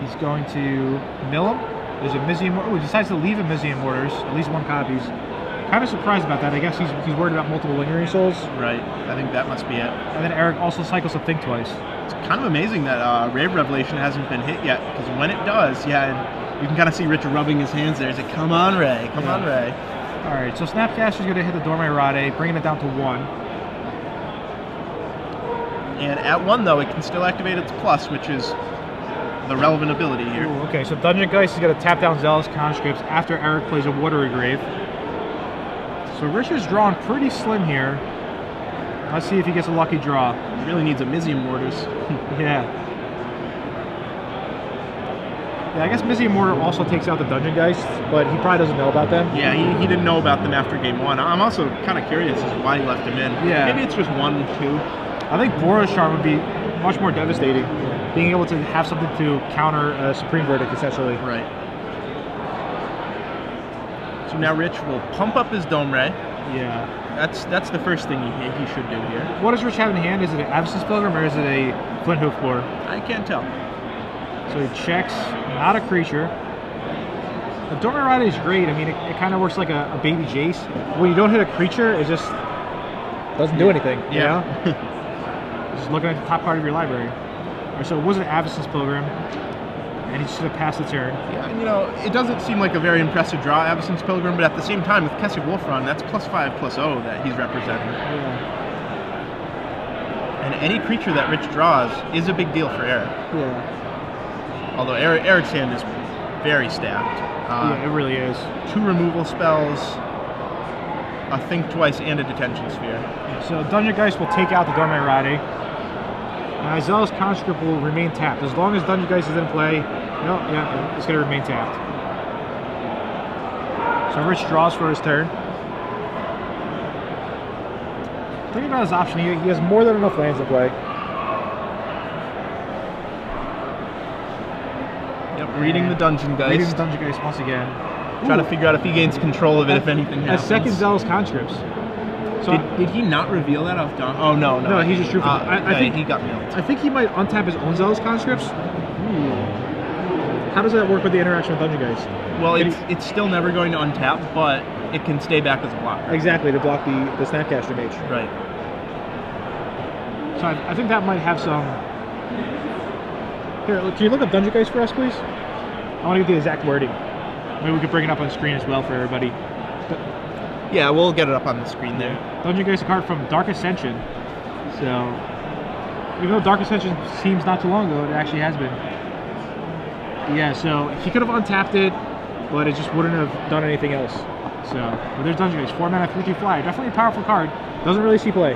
He's going to mill him. There's a Mizium. Oh, he decides to leave a Mizium Mortars, at least 1 copy. Kind of surprised about that. I guess he's worried about multiple Lingering Souls. Right, I think that must be it. And then Eric also cycles to Think Twice. It's kind of amazing that Rave Revelation hasn't been hit yet, because when it does, yeah, you can kind of see Richard rubbing his hands there. He's like, come on, Ray, come on, Ray. All right, so Snapcaster's going to hit the Dorme Rade, bringing it down to 1. And at 1, though, it can still activate its plus, which is the relevant ability here. Ooh, okay, so Dungeon Geist is going to tap down Zealous Conscripts after Eric plays a Watery Grave. So Richard's drawn pretty slim here. Let's see if he gets a lucky draw. He really needs a Mizium Mortars. Yeah. Yeah, I guess Mizium Mortar also takes out the Dungeon Geist, but he probably doesn't know about them. Yeah, he didn't know about them after game 1. I'm also kind of curious as to why he left him in. Yeah. Maybe it's just 1, 2. I think Boros Charm would be much more devastating. Being able to have something to counter a Supreme Verdict, essentially. Right. So now Rich will pump up his Dome Ray. Yeah. That's the first thing he should do here. What does Rich have in hand? Is it an Absence Pilgrim or is it a Flint Hoof Boar? I can't tell. So he checks, not a creature. The Dorme Rade is great. I mean, it kind of works like a baby Jace. When you don't hit a creature, it just doesn't do anything. Yeah. You know? Just looking at the top part of your library. All right, so it was an Absence Pilgrim, and he should have passed the turn. Yeah, you know, it doesn't seem like a very impressive draw, Absence Pilgrim, but at the same time, with Kessig Wolfron, that's +5/+0 that he's representing. Yeah. And any creature that Rich draws is a big deal for Eric. Yeah. Although Eric's hand is very stacked. Yeah, it really is. 2 removal spells, a Think Twice, and a Detention Sphere. Yeah, so Dungeon Geist will take out the Dorme Rade. Zealous Conscript will remain tapped. As long as Dungeon Geist is in play, it's going to remain tapped. So Rich draws for his turn. Thinking about his option, he has more than enough lands in play. Yep, reading the Dungeon Geist. Reading the Dungeon Geist once again. Trying to figure out if he gains control of it, if anything happens. A second Zealous Conscripts. So did he not reveal that off Don? Oh, no. No, he just drew for I think he got milled. I think he might untap his own Zealous Conscripts. How does that work with the interaction with Dungeon Geist? Well, it's still never going to untap, but it can stay back as a blocker. Exactly, to block the Snapcaster Mage. Right. So I think that might have some... Here, can you look up Dungeon Geist for us, please? I want to get the exact wording. Maybe we could bring it up on screen as well for everybody. Yeah, we'll get it up on the screen there. Dungeon Geist, a card from Dark Ascension. So, even though Dark Ascension seems not too long ago, it actually has been. Yeah, so he could have untapped it, but it just wouldn't have done anything else. So, but there's Dungeon Geist, 4 mana, 3/2 flyer. Definitely a powerful card. Doesn't really see play.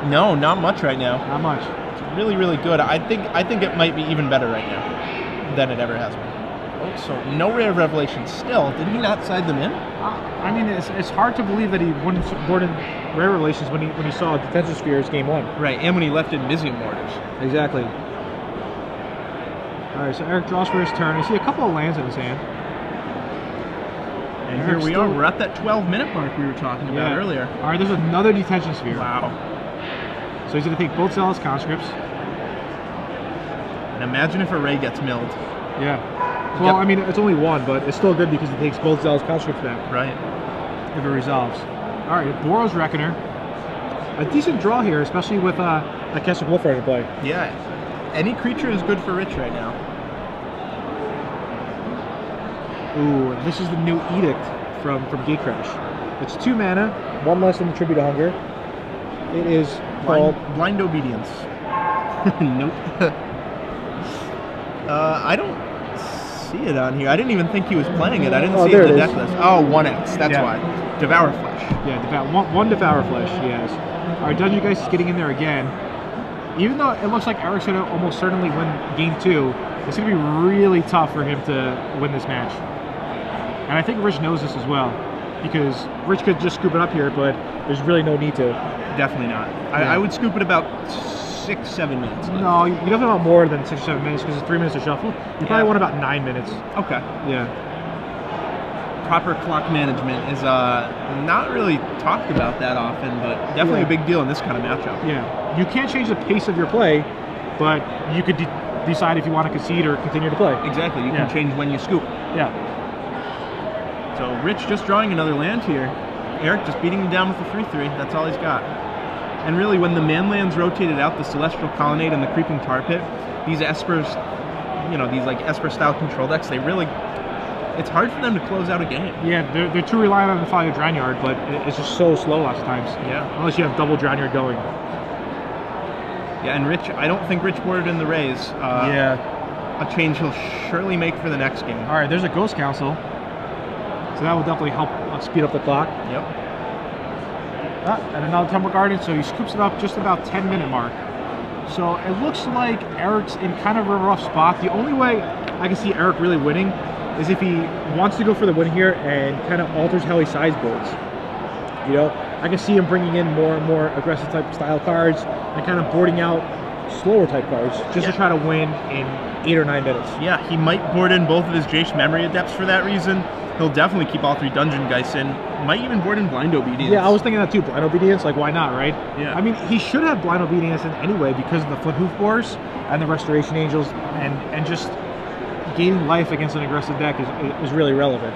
No, not much right now. Not much. It's really, really good. I think it might be even better right now than it ever has been. Oh, so no Rare Revelation still. Did he not side them in? I mean, it's hard to believe that he wouldn't board in Rare Relations when he saw Detention Spheres game 1. Right, and when he left in Mizium Mortars. Exactly. Alright, so Eric draws for his turn. I see a couple of lands in his hand. And here we are. We're at that 12-minute mark we were talking about earlier. Alright, there's another Detention Sphere. Wow. So he's going to take both Zealous Conscripts. And imagine if a Ray gets milled. Yeah. Well, I mean, it's only 1, but it's still good because it takes both Zealous Conscripts back. Right. If it resolves. Alright, Boros Reckoner. A decent draw here, especially with a Kessig Wolfram in play. Yeah. Any creature is good for Rich right now. Ooh, this is the new Edict from Gatecrash. It's 2 mana, 1 less than the Tribute to Hunger. It is called Blind Obedience. Nope. I don't see it on here. I didn't even think he was playing it. I didn't see it in the deck list. Oh, 1X. That's why. Devour Flesh. Yeah, one Devour Flesh, yes. Alright, Dungeon Geist is getting in there again. Even though it looks like Eric's going to almost certainly win game 2, it's going to be really tough for him to win this match. And I think Rich knows this as well. because Rich could just scoop it up here, but there's really no need to. Definitely not. Yeah. I would scoop it about 6-7 minutes. No, you definitely want more than 6 or 7 minutes because it's 3 minutes to shuffle. You probably want about 9 minutes. Okay. Yeah. Proper clock management is not really talked about that often, but definitely a big deal in this kind of matchup. Yeah. You can't change the pace of your play, but you could decide if you want to concede or continue to play. Exactly. You can change when you scoop. Yeah. So Rich just drawing another land here. Eric just beating him down with the 3/3. That's all he's got. And really, when the man lands rotated out, the Celestial Colonnade and the Creeping Tar Pit, these Espers, these like Esper-style control decks, they really, it's hard for them to close out a game. Yeah, they're too reliant on the Folly of Drownyard, but it's just so slow lots of times. Yeah. Unless you have double Drownyard going. Yeah, and Rich, I don't think Rich boarded in the raise. A change he'll surely make for the next game. All right, there's a Ghost Council. So that will definitely help speed up the clock. Yep. And another Temple Garden, so he scoops it up just about 10-minute mark. So it looks like Eric's in kind of a rough spot. The only way I can see Eric really winning is if he wants to go for the win here and kind of alters how he sideboards. I can see him bringing in more and more aggressive type style cards and kind of boarding out slower type cards just to try to win in 8 or 9 minutes. Yeah, he might board in both of his Jace Memory Adepts for that reason. He'll definitely keep all 3 Dungeon Geists in. Might even board in Blind Obedience. Yeah, I was thinking that too. Blind Obedience, like why not, right? Yeah. I mean, he should have Blind Obedience in anyway because of the Foot Hoof Boars and the Restoration Angels and just gaining life against an aggressive deck is really relevant.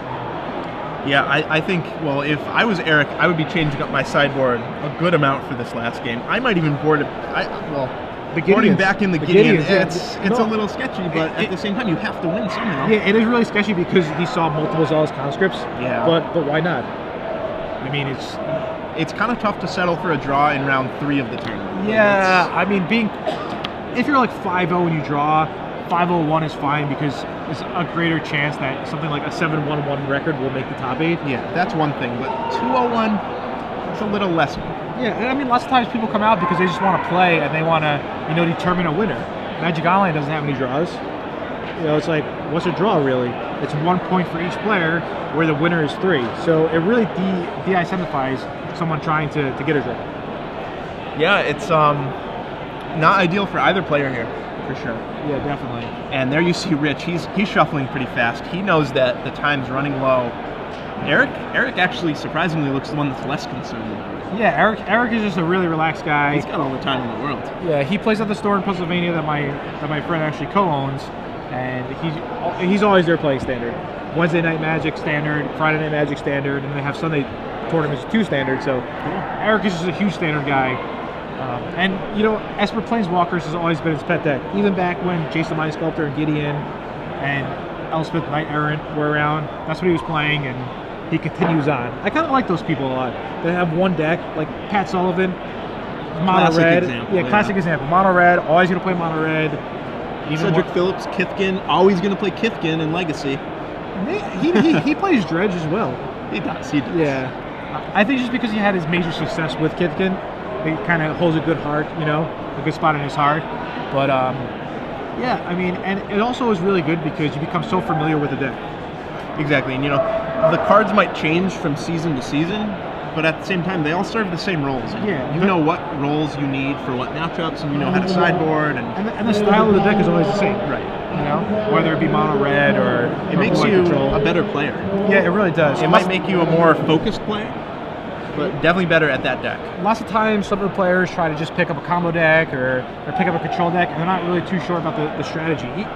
Yeah, I think, well, if I was Eric, I would be changing up my sideboard a good amount for this last game. I might even board it, boarding back in the Gideon, it's a little sketchy, but at the same time, you have to win somehow. Yeah, it is really sketchy because he saw multiple Zealous Conscripts. Yeah. But why not? I mean, it's kind of tough to settle for a draw in round 3 of the tournament. Yeah, I mean, if you're like 5-0 and you draw, 5-0-1 is fine because there's a greater chance that something like a 7-1-1 record will make the top 8. Yeah, that's one thing, but 2-0-1, it's a little less. Yeah, and I mean, lots of times people come out because they just want to play and they want to, determine a winner. Magic Online doesn't have any draws. It's like, what's a draw really? It's 1 point for each player, where the winner is 3. So it really de-incentivize someone trying to get a draw. Yeah, it's not ideal for either player here, for sure. Yeah, definitely. And there you see Rich. He's shuffling pretty fast. He knows that the time's running low. Eric actually surprisingly looks the one that's less concerned about it. Yeah, Eric is just a really relaxed guy. He's got all the time in the world. Yeah, he plays at the store in Pennsylvania that my friend actually co-owns, and he's always there playing Standard. Wednesday Night Magic Standard, Friday Night Magic Standard, and they have Sunday tournaments 2 Standard. So Eric is just a huge Standard guy. And Esper Planeswalkers has always been his pet deck. Even back when Jason the Mind Sculptor and Gideon and Elspeth Knight Errant were around, that's what he was playing, and he continues on. I kind of like those people a lot. They have one deck, like Pat Sullivan, mono red. Classic example. Mono red, always going to play mono red. Cedric Phillips, Kithkin, always going to play Kithkin in Legacy. He plays Dredge as well. He does. Yeah. I think just because he had his major success with Kithkin, it kind of holds a good heart, a good spot in his heart. But yeah, I mean, and it also is really good because you become so familiar with the deck. Exactly, and the cards might change from season to season, but at the same time, they all serve the same roles. Yeah, you know what roles you need for what matchups, and you know how to sideboard, and the style of the deck is always the same. Right. Whether it be mono red or it makes you a better player. Yeah, it really does. It might make you a more focused player, but definitely better at that deck. Lots of times, some of the players try to just pick up a combo deck or pick up a control deck, and they're not really too sure about the strategy.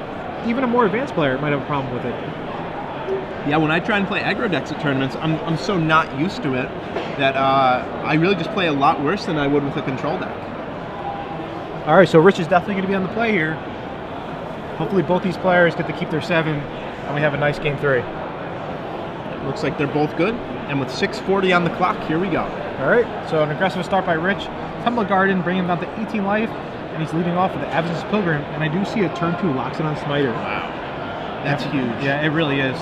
Even a more advanced player might have a problem with it. Yeah, when I try and play aggro decks at tournaments, I'm so not used to it that I really just play a lot worse than I would with a control deck. All right, so Rich is definitely going to be on the play here. Hopefully both these players get to keep their 7, and we have a nice game 3. It looks like they're both good, and with 6:40 on the clock, here we go. All right, so an aggressive start by Rich. Temple Garden, bringing him down to 18 life, and he's leading off with the Absence Pilgrim, and I do see a turn 2 locks it on Smiter. Wow, that's huge. Yeah, it really is.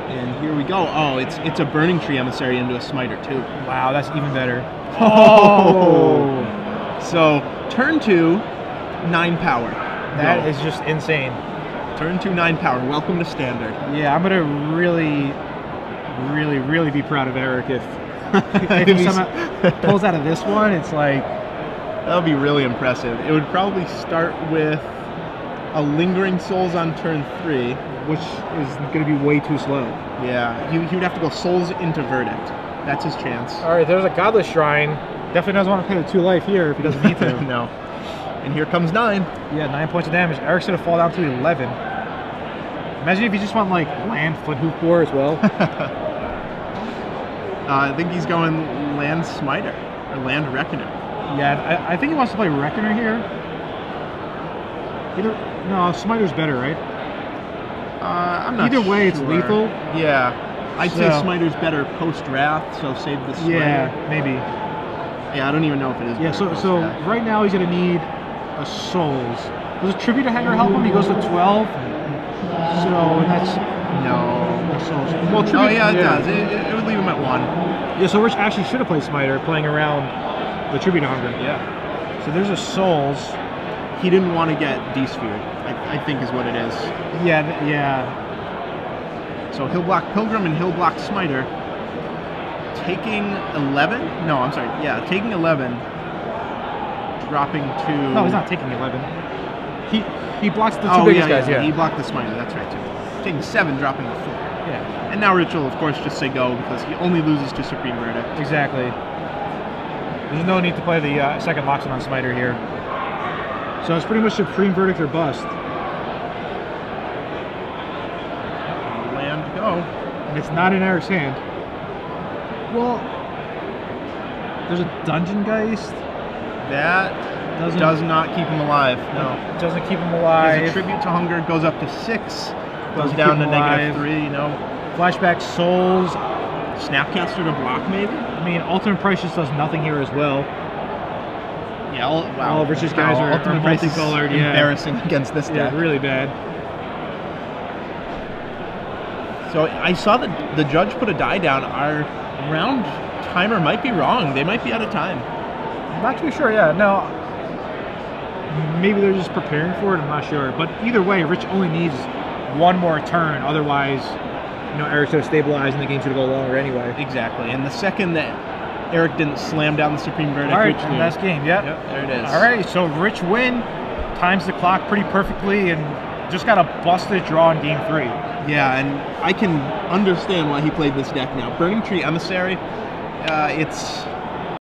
And here we go. Oh, it's a Burning Tree Emissary into a Smiter too. Wow, that's even better. Oh! So turn 2, 9 power. That is just insane. Turn 2 9 power. Welcome to standard. Yeah, I'm gonna really be proud of Eric if he somehow pulls out of this one. It's like that would be really impressive. It would probably start with a Lingering Souls on turn 3, which is going to be way too slow. Yeah, he would have to go Souls into Verdict. That's his chance. All right, there's a Godless Shrine. Definitely doesn't want to pay the 2 life here if he doesn't need to. No. And here comes 9. Yeah, 9 points of damage. Eric's going to fall down to 11. Imagine if he just went like land Foothoop Boar as well. I think he's going Land Smiter or Land Reckoner. Yeah, I think he wants to play Reckoner here. No, Smiter's better, right? I'm not Either way, sure. it's lethal. Yeah. I'd say Smiter's better post-Wrath, so save the Smiter. Yeah, maybe. Yeah, I don't even know if it is. Yeah, so right now he's going to need a Souls. Does a Tribute to Hanger help him? He goes to 12. So that's... No. Souls. Well, Tribute, oh, yeah, it does. It would leave him at 1. Yeah, so Rich actually should have played Smiter, playing around the Tribute to Hunger. Yeah. So there's a Souls. He didn't want to get D-sphered, I think is what it is. Yeah. So he'll block Pilgrim and he'll block Smiter. Taking 11? No, I'm sorry. Yeah, taking 11. Dropping to... No, he's not taking 11. He blocks the two biggest guys, yeah. He blocked the Smiter, that's right, too. Taking 7, dropping to 4. Yeah. And now Rich will, of course, just say go because he only loses to Supreme Verdict. Exactly. There's no need to play the second Loxodon on Smiter here. So it's pretty much Supreme Verdict or bust. Land go. And it's not in Eric's hand. Well, there's a Dungeon Geist. That does not keep him alive. No. It doesn't keep him alive. There's a Tribute to Hunger, goes up to 6. Goes down to -3, you know. Flashback Souls. Snapcaster to block, maybe? I mean, Ultimate Price just does nothing here as well. Yeah, all of Rich's guys are multicolored. Yeah. Embarrassing against this deck. Yeah, really bad. So I saw that the judge put a die down. Our round timer might be wrong. They might be out of time. I'm not too sure, yeah. No. Maybe they're just preparing for it, I'm not sure. But either way, Rich only needs 1 more turn. Otherwise, you know, Eric's going to stabilize and the game's going to go longer anyway. Exactly. And the second that Eric didn't slam down the Supreme Verdict, all right, and that's game, yep. There it is. All right, so Rich win, times the clock pretty perfectly, and just got a busted draw in game 3. Yeah, and I can understand why he played this deck now. Burning Tree Emissary, it's